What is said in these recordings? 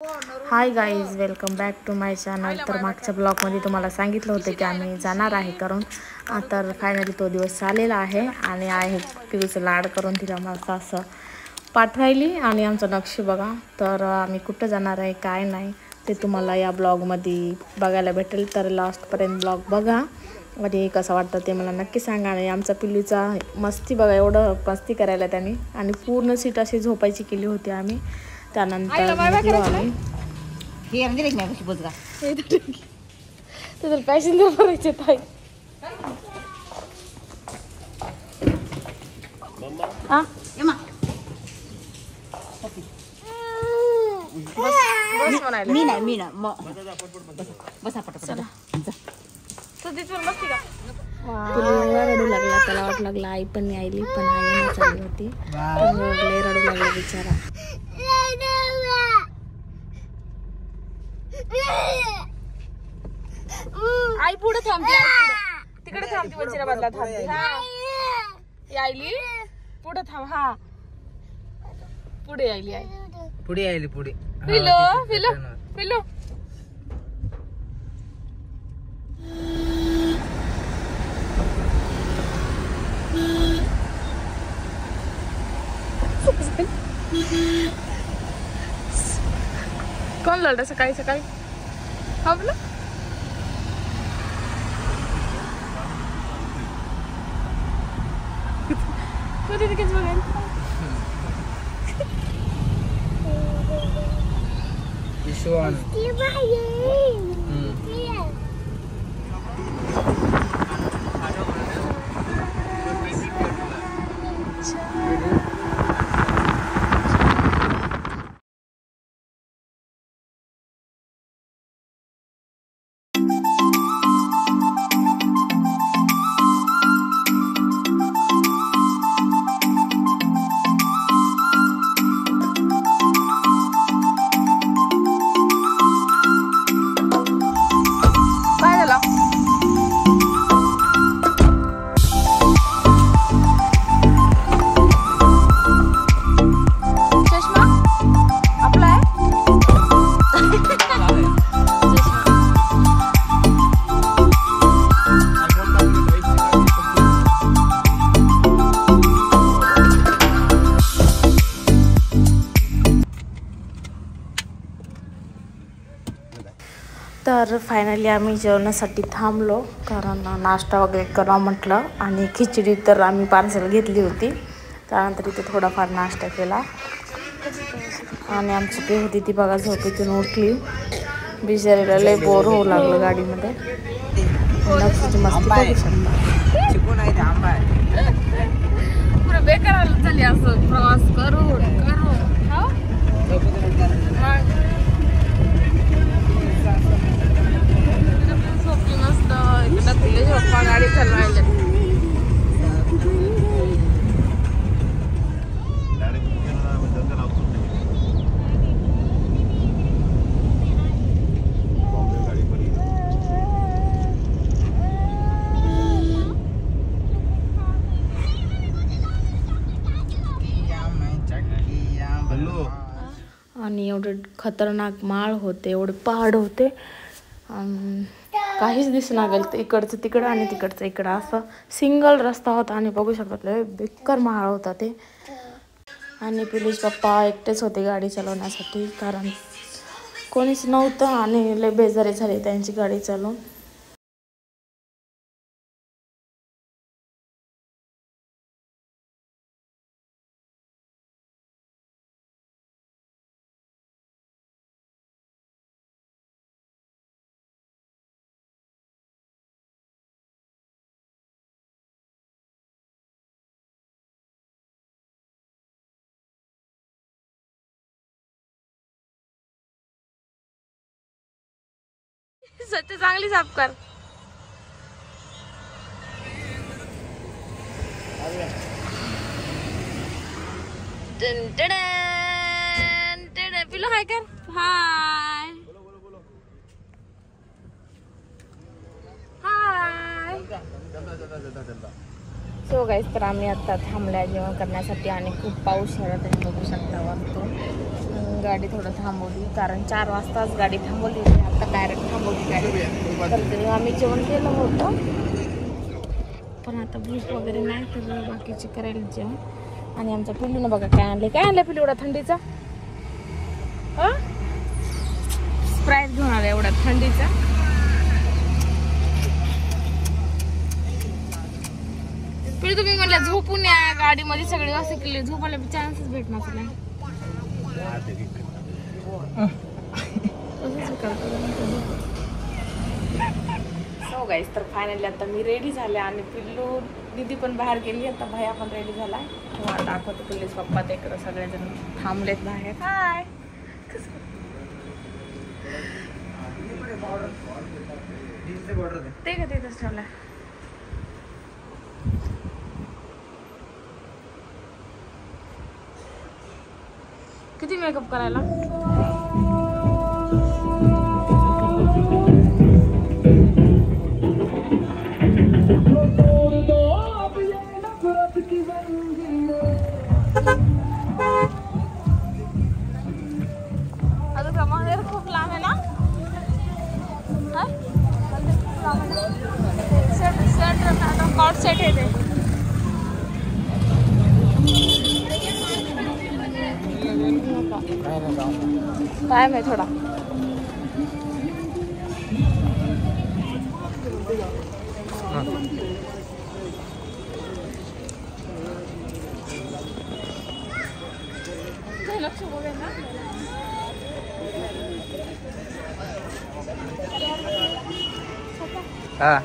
High guys, welcome back to my channel. तर मागच्या ब्लॉगमध्ये तुम्हाला सांगितलं होतं की आम्ही जाणार आहे करून. तर फायनली तो दिवस आलेला आहे आणि आहे पिऊचं लाड करून तिला मस्त असं पाठवायली. आणि आमचं नक्षी बघा. तर आम्ही कुठं जाणार आहे काय नाही ते तुम्हाला या ब्लॉगमध्ये बघायला भेटेल. तर लास्टपर्यंत ब्लॉग बघा आणि कसं वाटतं ते मला नक्की सांगा. आणि आमचा पिल्लूचा मस्ती बघा, एवढं मस्ती करायला त्याने. आणि पूर्ण सीट अशी झोपायची केली होती आम्ही. त्यानंतर आम्ही पॅसेंजर भरायचे ताई. रडू लागला, त्याला वाट लागला आई पण नाही आली, पण आई नाही चालली होती. रडू लागला बिचारा. आई पुढे थांबते, तिकडे थांबते, वजिराबादला थांबते. यायली पुढे थांब. हा पुढे यायली, आई पुढे यायली, पुढे. पिलो पिलो पिलो. कोण लढलं सकाळी सकाळी? आपलं तिकडेच बघायला. तर फायनली आम्ही जेवणासाठी थांबलो, कारण नाश्ता वगैरे करा म्हटलं. आणि खिचडी तर आम्ही पार्सल घेतली होती. त्यानंतर इथे थोडाफार नाश्ता केला. आणि आमची पी होती ती बघा झोपेतून उठली. बिचारीला लय बोर होऊ लागलं गाडीमध्ये. नक्षीची मस्ती बघू शकता. पुढे बेकार झाली असं प्रवास करून गाडी चालवायला. आणि एवढे खतरनाक माळ होते, एवढे पहाड होते. काहीच दिसणार गेलं. इकडचं तिकडं आणि तिकडचं इकडं असं सिंगल रस्ता होता. आणि बघू शकत बेकार महाळ होता ते. आणि पिलूस पप्पा एकटेच होते गाडी चालवण्यासाठी, कारण कोणीच नव्हतं. आणि लय बेजारी झाली त्यांची गाडी चालवून. सत्य चांगली साफ कर. पिलो हाय कर. हाय हाय. सो गाईस, तर आम्ही आता थांबल्या जेवण करण्यासाठी आणि खूप पाऊस आला, तुम्ही बघू शकता वरतून. गाडी थोडं थांबवली, कारण 4 वाजताच गाडी थांबवली होती. आता डायरेक्ट थांबवली गाडी. तर ते आम्ही जेवण केलं होतं, पण आता भूक वगैरे नाही, तर बाकीचे करायला जेवण. आणि आमच्या पिल्लूनं बघा काय आणलं पिल्लू एवढा थंडीचा. स्प्राईट घेऊन आला एवढा थंडीचा. पिल्लू तुम्ही म्हणलं झोपून या गाडीमध्ये, सगळे असं केले, झोपायला चान्सच भेटणार तुला. सो गाईस, तर फायनली आता मी रेडी झाले आणि पिल्लू दीदी पण बाहेर गेली. आता भैया पण रेडी झालाय. तुम्हाला दाखवतो पिल्लूच पप्पा ते इकडं सगळेजण थांबलेत बाहेर. हाय, ते का तिथंच ठेवलाय. किती मेकअप करायला. अजून का मंदिर खूप लांब आहे ना. सेट कॉर्ड सेट आहे ते. टाइम है थोड़ा. लक्ष बघेल ना. हाँ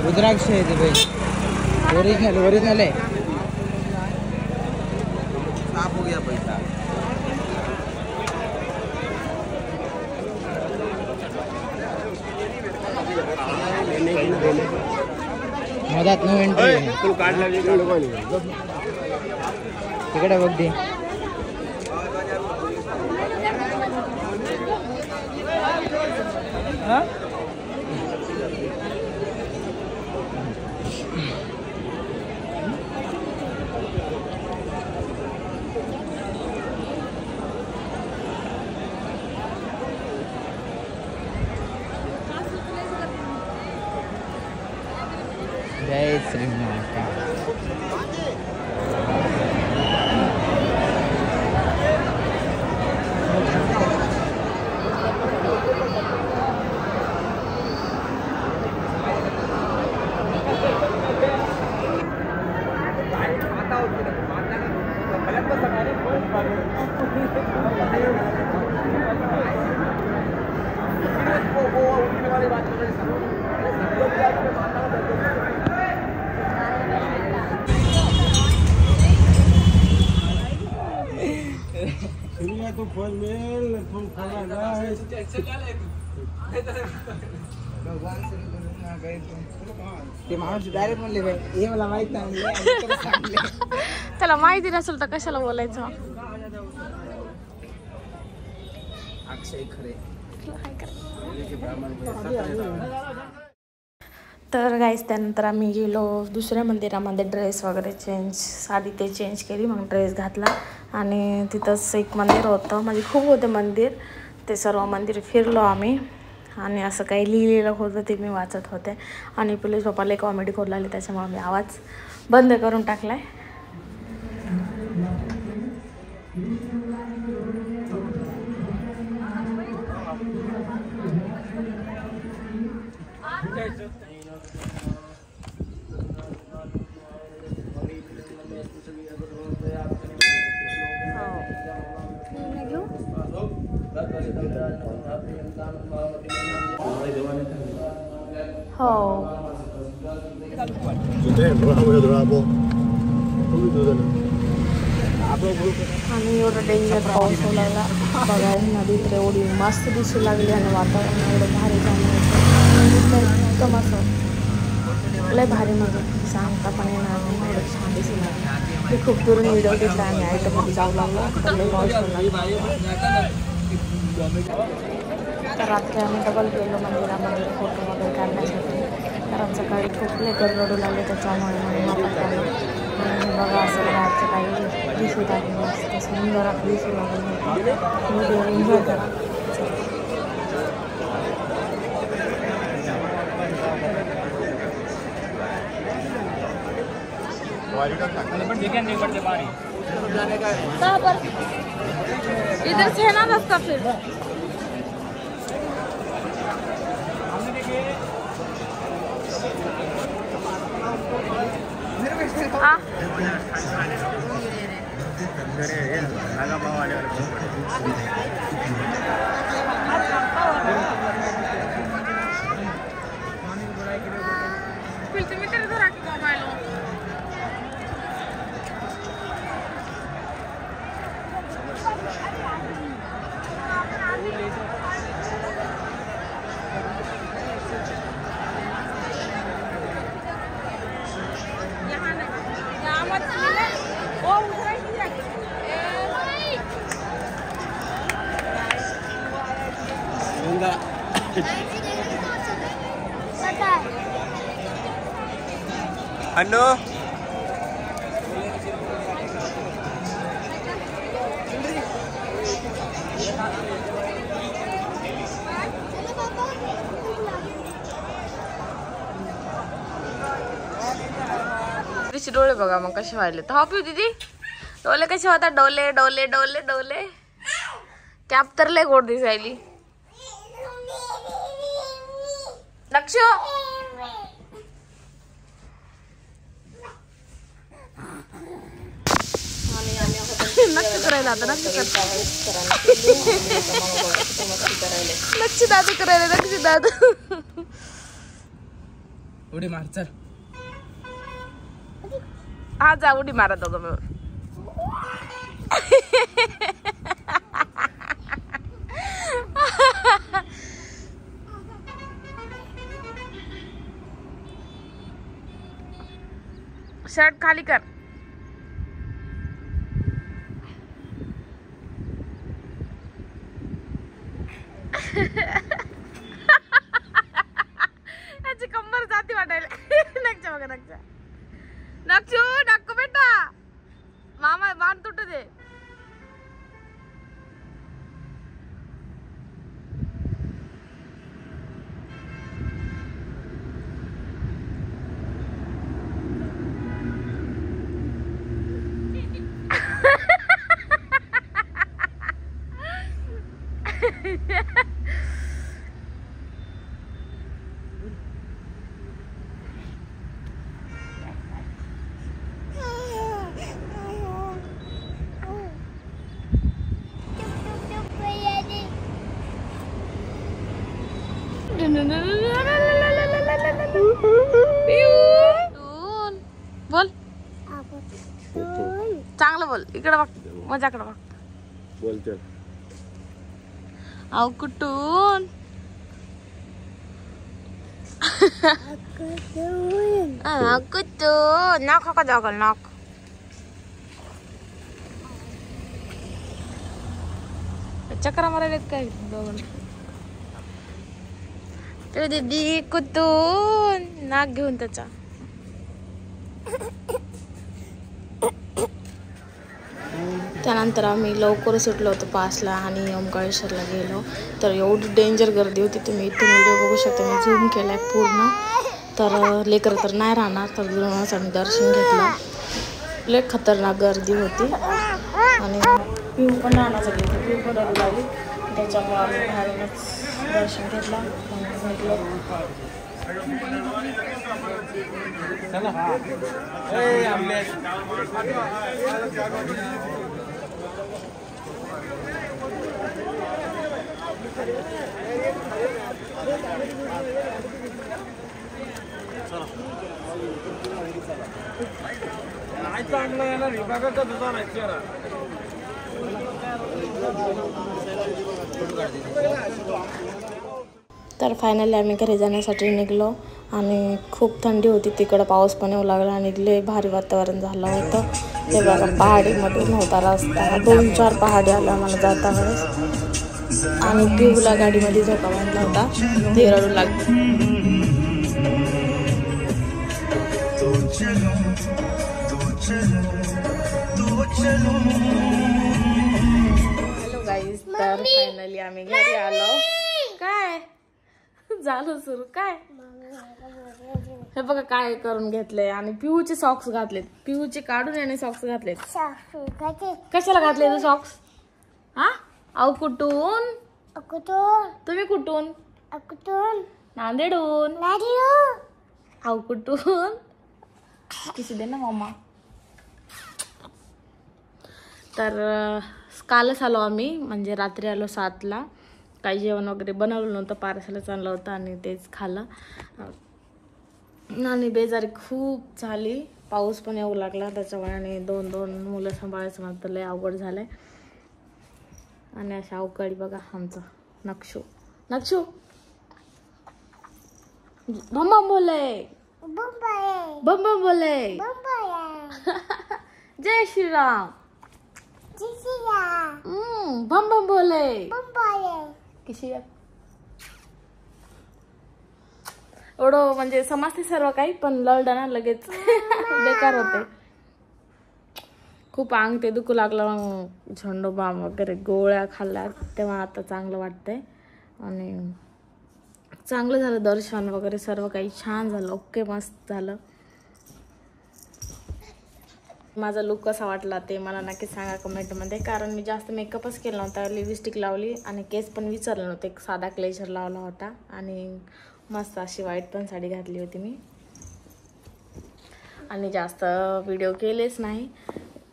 रुद्राक्ष आहे ते भाई, ओरिजिनल आहे. साफ हो गया पैसा. मधात नो एंट्री तिकडे बघ दे. जय श्री महाकाल. तो फल मेल तुम खाना है ते माणूस डायरेक्ट म्हणले बाई हे मला माहित नाही. त्याला माहिती नसेल तर कशाला बोलायचं. अक्षय खरे. तर गाईस, त्यानंतर आम्ही गेलो दुसऱ्या मंदिरामध्ये. ड्रेस वगैरे चेंज, साडी ते चेंज केली, मग ड्रेस घातला. आणि तिथंच एक मंदिर होतं, म्हणजे खूप होते मंदिर. ते सर्व मंदिर फिरलो आम्ही. आणि असं काही लिहिलेलं होतं ते मी वाचत होते. आणि पोलीस पप्पाला कॉमेडी करू लागली, त्याच्यामुळे मी आवाज बंद करून टाकलाय. हो, आणि एवढं डेंजर पाऊस लागला बघायला. नदीत एवढी मस्त दिसू लागली आणि वातावरण एवढं भारी झालं एकदम असं लय भारी, म्हणजे सांगता पण येणार नाही, एवढं छान दिसू लागलं. मी खूप दुरून व्हिडिओ घेतला आणि आयटममध्ये जाऊ लागलो तर लई पाऊस पडला. तर रात्री आम्ही डबल गेलो मंदिरामध्ये फोटो वगैरे काढण्यासाठी. कारण सकाळी खूप लेकर रडू लागले त्याच्यामुळे म्हणून वापस आलो. आणि बघा असं बाहेरचं काही दिसत आहे मस्त सुंदर आपली दिसू लागली होती. व्हिडिओ एन्जॉय करा. इधर से ना रास्ता फिर अन्नू तिचे डोळे बघा मग कसे व्हायले. हा पिऊ दीदी डोले कसे होतात. डोले डोले डोले डोले कॅप तर लय गोड दिसायली. लक्ष नक्की करायला आता नक्की दादू करायला नक्की दादू उडी मार चल. हा जा उडी मारा दोघं मिळून. शर्ट खाली कर. याची कंबर जाती वाटायला. नक्की बघा नक्की नक्षू नक्को बेटा मामा बाण तुटू दे. बोल चांगलं बोल. इकडे बघ माझ्याकडे बघ. बोल चल. अहो कुठून कुठून नाक का जागल नाक. चक्रा मारायला काय दोघं. तर दीदी कुठून नाक घेऊन त्याचा. त्यानंतर आम्ही लवकर सुटलो होतो 5ला आणि ओंकारेश्वरला गेलो. तर एवढी डेंजर गर्दी होती. तुम्ही इथून व्हिडिओ बघू शकता. मी झूम केलाय पूर्ण. तर लेकर तर नाही राहणार. तर आम्ही दर्शन घेतलं. लय खतरनाक गर्दी होती आणि पिऊ पण राहण्यासाठी पिऊ पण रडू लागली. त्याच्यामुळे आम्ही बाहेरूनच दर्शन घेतलं. तर फायनली आम्ही घरी जाण्यासाठी निघलो आणि खूप थंडी होती तिकडं, पाऊस पण येऊ लागला आणि लय भारी वातावरण झालं होतं. ते बघा पहाडीमधून होता रस्ता, 2-4 पहाडी आल्या मला जाता वेळेस. आणि पिऊला गाडीमध्ये झोका बांधला होता, ते रडू लागली. हॅलो गाईज, तर फायनली आम्ही घरी आलो. काय झालं सुरू काय? हे बघा काय करून घेतलंय आणि पिऊचे सॉक्स घातलेत. पिऊचे काढून याने सॉक्स घातलेत. कशाला घातले तू सॉक्स? हा अहो कुठून? तुम्ही कुठून? नांदेडून. अहो कुठून? किसी दे ना मम्मा. तर कालच आलो आम्ही, म्हणजे रात्री आलो 7ला. काही जेवण वगैरे बनवलं नव्हतं, पार्सलच आणलं होतं आणि तेच खाल्लं. आणि बेजारी खूप झाली, पाऊस पण येऊ लागला त्याच्यामुळे. आणि 2 मुलं सांभाळायचं म्हणतं लय अवघड झालंय. आणि अशा अवकाळी बघा आमचं नक्षू बम बम बोले, बम बम बोले. जय श्रीराम. बम बम बोले. किशी एवढं म्हणजे समजते सर्व काही, पण लढलं ना लगेच बेकार होते. खूप अंग ते दुखू लागलं, मग झंडोबाम वगैरे गोळ्या खाल्ल्या, तेव्हा आता चांगलं वाटतंय. आणि चांगलं झालं दर्शन वगैरे, सर्व काही छान झालं, ओके मस्त झालं. माझा लुक कसा वाटला ते मला नक्की सांगा कमेंटमध्ये, कारण मी जास्त मेकअपच केला नव्हता. लिपस्टिक लावली आणि केस पण विचारले नव्हते, एक साधा क्लेचर लावला होता आणि मस्त अशी व्हाईट पण साडी घातली होती मी. आणि जास्त व्हिडिओ केलेच नाही,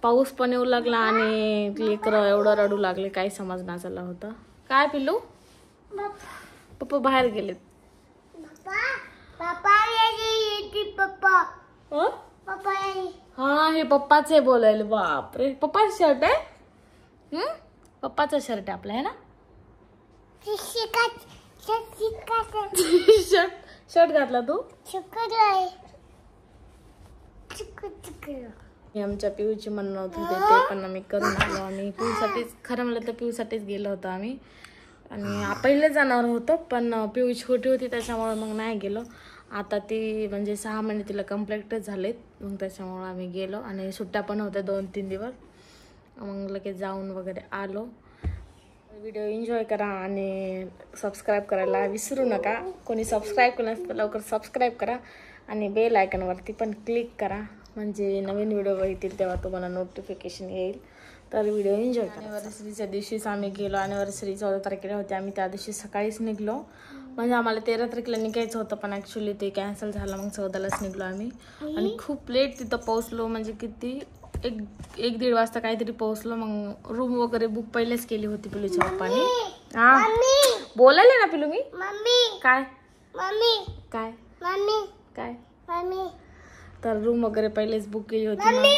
पाऊस पण येऊ लागला आणि लेकरं एवढं रडू लागले, काही समजणं झालं होतं. काय पिल्लू? पप्पा बाहेर गेलेत. हा हे पप्पाचे बोलायला. बापरे, पप्पाचं शर्ट आहे. पप्पाचं शर्ट आहे आपलं, आहे ना? शर्ट घातला तू? आमच्या पिऊची म्हणत होते ते पण आम्ही करून आलो. आणि पिऊसाठीच, खरं म्हणलं तर पिऊसाठीच गेलो होतो आम्ही. आणि पहिले जाणार होतो, पण पिऊ छोटी होती त्याच्यामुळे मग नाही गेलो. आता ती म्हणजे 6 महिने तिला कम्प्लीटच झालेत, मग त्याच्यामुळे आम्ही गेलो. आणि सुट्ट्या पण होत्या 2-3 दिवस, मग लगेच जाऊन वगैरे आलो. व्हिडिओ एन्जॉय करा आणि सबस्क्राईब करायला विसरू नका. कोणी सबस्क्राईब केलं नसतं लवकर सबस्क्राईब करा आणि बेल आयकॉनवरती पण क्लिक करा, म्हणजे नवीन व्हिडिओ बघतील तेव्हा तुम्हाला नोटिफिकेशन येईल. तर व्हिडिओ एन्जॉय करा. ॲनिव्हर्सरीच्या दिवशीच आम्ही गेलो. ॲनिव्हर्सरी 14 तारखेला होती, आम्ही त्या दिवशी सकाळीच निघलो. म्हणजे आम्हाला 13 तारखेला निघायचं होतं, पण ॲक्च्युली ते कॅन्सल झालं, मग 14लाच निघलो आम्ही. आणि खूप लेट तिथं पोहोचलो, म्हणजे किती 1-1:30 वाजता काहीतरी पोहोचलो. मग रूम वगैरे बुक पहिलेच केली होती पिलूच्या पप्पानी. हा बोलायला ना पिलू मी. काय काय काय तर रूम वगैरे पहिलेच बुक केली होती.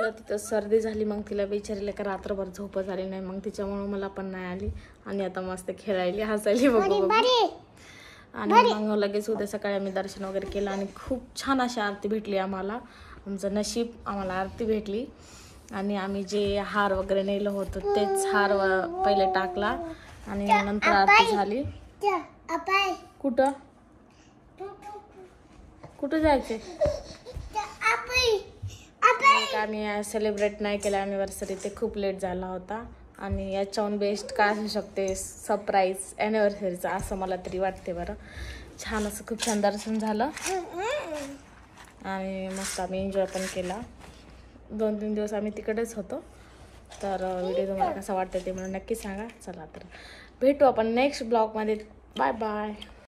तिथं सर्दी झाली, मग तिला विचारले का रात्रभर झोप झाली नाही, मग तिच्यामुळे मला पण नाही आली. आणि आता मस्त खेळायली, हसायली बघू. आणि मग लगेच उद्या सकाळी आम्ही दर्शन वगैरे केलं आणि खूप छान अशी आरती भेटली आम्हाला. आमचं नशीब, आम्हाला आरती भेटली. आणि आम्ही जे हार वगैरे नेलं होतं तेच हार पहिले टाकला आणि नंतर आरती झाली. कुठं कुठं जायचे? आम्ही सेलिब्रेट नाही केलं ॲनिव्हर्सरी, ते खूप लेट झाला होता. आणि याच्याहून बेस्ट काय असू शकते सरप्राईज ॲनिव्हर्सरीचं, असं मला तरी वाटते. बरं छान, असं खूप छान दर्शन झालं आणि मस्त आम्ही एन्जॉय पण केला. 2-3 दिवस आम्ही तिकडेच होतो. तर व्हिडिओ तुम्हाला कसा वाटतं ते मला नक्की सांगा. चला तर भेटू आपण नेक्स्ट ब्लॉगमध्ये. Bye bye.